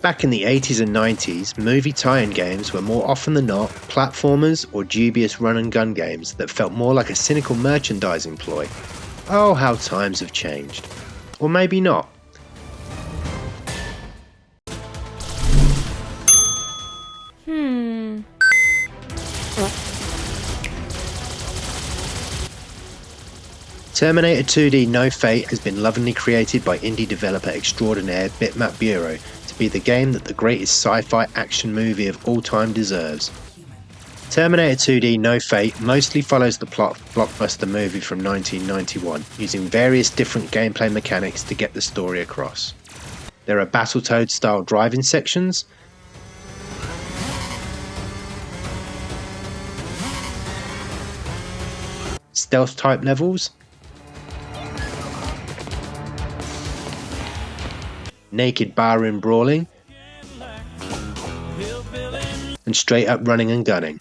Back in the 80s and 90s, movie tie-in games were more often than not platformers or dubious run-and-gun games that felt more like a cynical merchandising ploy. Oh, how times have changed. Or maybe not. Terminator 2D No Fate has been lovingly created by indie developer extraordinaire Bitmap Bureau to be the game that the greatest sci-fi action movie of all time deserves. Terminator 2D No Fate mostly follows the plot of the blockbuster movie from 1991, using various different gameplay mechanics to get the story across. There are Battletoads style driving sections, stealth type levels, naked barroom brawling, and straight up running and gunning.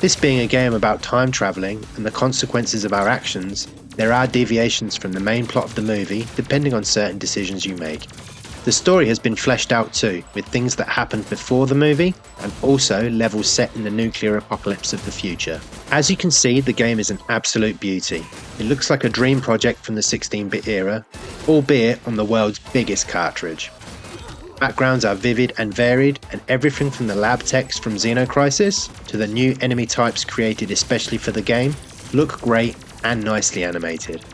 This being a game about time travelling and the consequences of our actions, there are deviations from the main plot of the movie depending on certain decisions you make. The story has been fleshed out too, with things that happened before the movie and also levels set in the nuclear apocalypse of the future. As you can see, the game is an absolute beauty. It looks like a dream project from the 16-bit era, albeit on the world's biggest cartridge. Backgrounds are vivid and varied, and everything from the lab text from Xenocrisis to the new enemy types created especially for the game look great and nicely animated.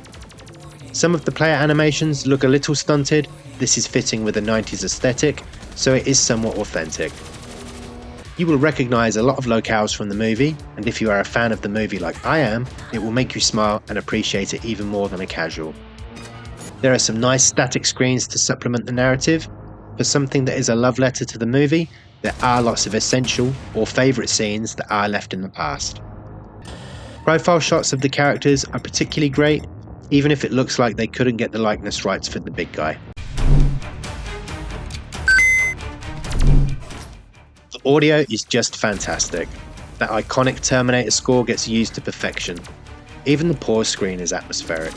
Some of the player animations look a little stunted. This is fitting with the 90s aesthetic, so it is somewhat authentic. You will recognise a lot of locales from the movie, and if you are a fan of the movie like I am, it will make you smile and appreciate it even more than a casual. There are some nice static screens to supplement the narrative. For something that is a love letter to the movie, there are lots of essential or favourite scenes that are left in the past. Profile shots of the characters are particularly great, even if it looks like they couldn't get the likeness rights for the big guy. The audio is just fantastic. That iconic Terminator score gets used to perfection. Even the pause screen is atmospheric.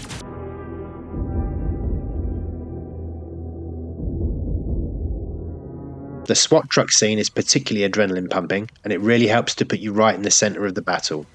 The SWAT truck scene is particularly adrenaline pumping, and it really helps to put you right in the centre of the battle.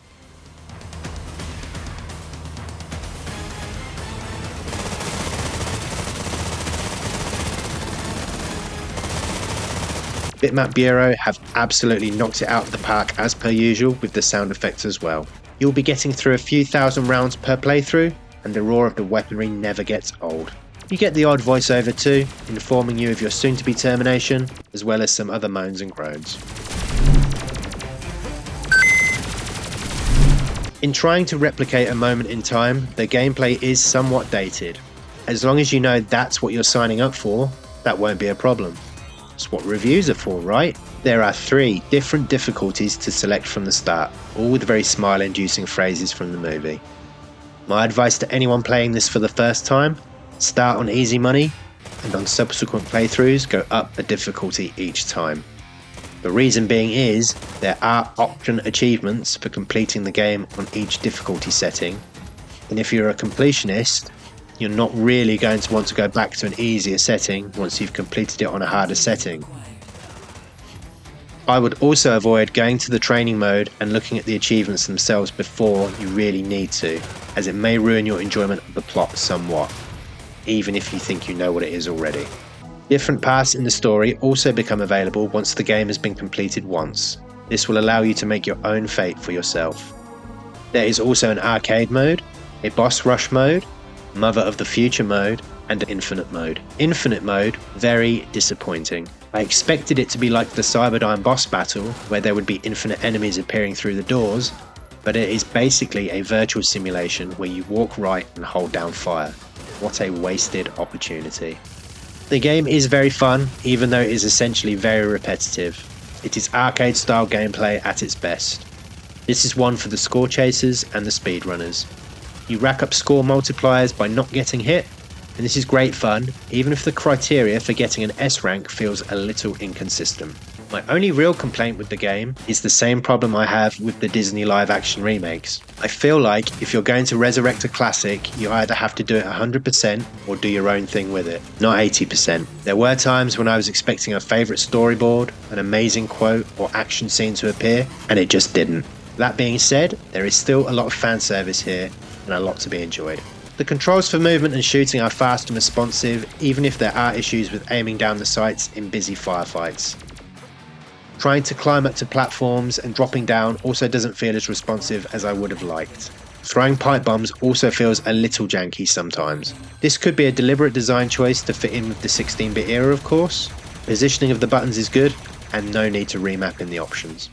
Bitmap Bureau have absolutely knocked it out of the park as per usual with the sound effects as well. You'll be getting through a few thousand rounds per playthrough, and the roar of the weaponry never gets old. You get the odd voiceover too, informing you of your soon-to-be termination, as well as some other moans and groans. In trying to replicate a moment in time, the gameplay is somewhat dated. As long as you know that's what you're signing up for, that won't be a problem. It's what reviews are for, right? There are 3 different difficulties to select from the start, all with very smile-inducing phrases from the movie. My advice to anyone playing this for the first time: start on easy money, and on subsequent playthroughs go up a difficulty each time. The reason being is, there are option achievements for completing the game on each difficulty setting, and if you're a completionist, you're not really going to want to go back to an easier setting once you've completed it on a harder setting. I would also avoid going to the training mode and looking at the achievements themselves before you really need to, as it may ruin your enjoyment of the plot somewhat, even if you think you know what it is already. Different paths in the story also become available once the game has been completed once. This will allow you to make your own fate for yourself. There is also an arcade mode, a boss rush mode, Mother of the Future mode, and Infinite mode. Infinite mode, very disappointing. I expected it to be like the Cyberdyne boss battle, where there would be infinite enemies appearing through the doors, but it is basically a virtual simulation where you walk right and hold down fire. What a wasted opportunity. The game is very fun, even though it is essentially very repetitive. It is arcade style gameplay at its best. This is one for the score chasers and the speedrunners. You rack up score multipliers by not getting hit, and this is great fun, even if the criteria for getting an S rank feels a little inconsistent. My only real complaint with the game is the same problem I have with the Disney live action remakes. I feel like if you're going to resurrect a classic, you either have to do it 100% or do your own thing with it, not 80%. There were times when I was expecting a favourite storyboard, an amazing quote or action scene to appear, and it just didn't. That being said, there is still a lot of fan service here and a lot to be enjoyed. The controls for movement and shooting are fast and responsive, even if there are issues with aiming down the sights in busy firefights. Trying to climb up to platforms and dropping down also doesn't feel as responsive as I would have liked. Throwing pipe bombs also feels a little janky sometimes. This could be a deliberate design choice to fit in with the 16-bit era, of course. Positioning of the buttons is good, and no need to remap in the options.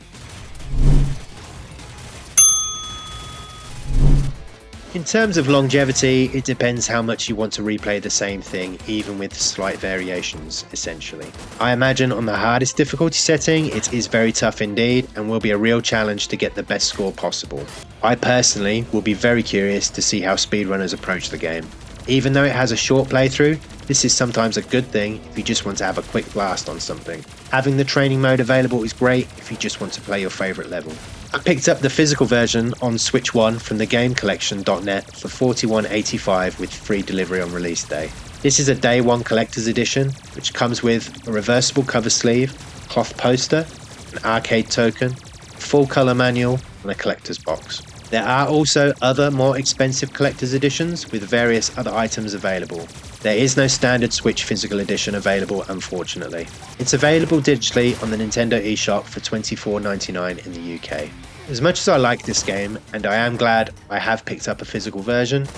In terms of longevity, it depends how much you want to replay the same thing, even with slight variations, essentially. I imagine on the hardest difficulty setting, it is very tough indeed, and will be a real challenge to get the best score possible. I personally will be very curious to see how speedrunners approach the game. Even though it has a short playthrough, this is sometimes a good thing if you just want to have a quick blast on something. Having the training mode available is great if you just want to play your favourite level. I picked up the physical version on Switch 1 from the GameCollection.net for $41.85 with free delivery on release day. This is a Day 1 collector's edition, which comes with a reversible cover sleeve, cloth poster, an arcade token, a full colour manual and a collector's box. There are also other more expensive collector's editions with various other items available. There is no standard Switch physical edition available, unfortunately. It's available digitally on the Nintendo eShop for $24.99 in the UK. As much as I like this game, and I am glad I have picked up a physical version,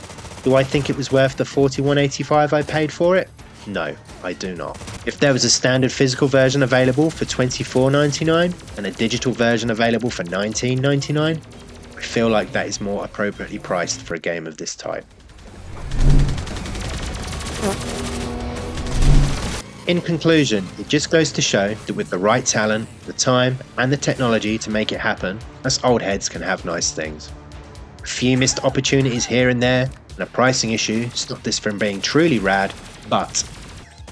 do I think it was worth the $41.85 I paid for it? No, I do not. If there was a standard physical version available for $24.99 and a digital version available for $19.99, I feel like that is more appropriately priced for a game of this type. In conclusion, it just goes to show that with the right talent, the time, and the technology to make it happen, us old heads can have nice things. A few missed opportunities here and there, and a pricing issue stop this from being truly rad, but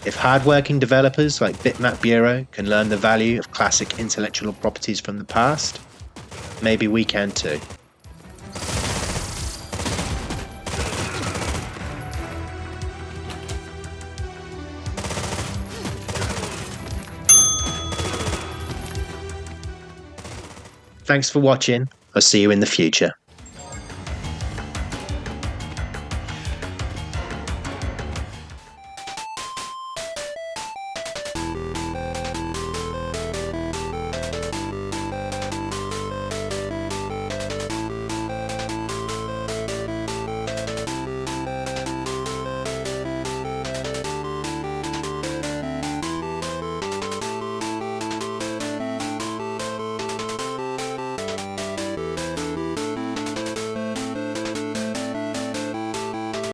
if hard-working developers like Bitmap Bureau can learn the value of classic intellectual properties from the past, maybe we can too. Thanks for watching. I'll see you in the future.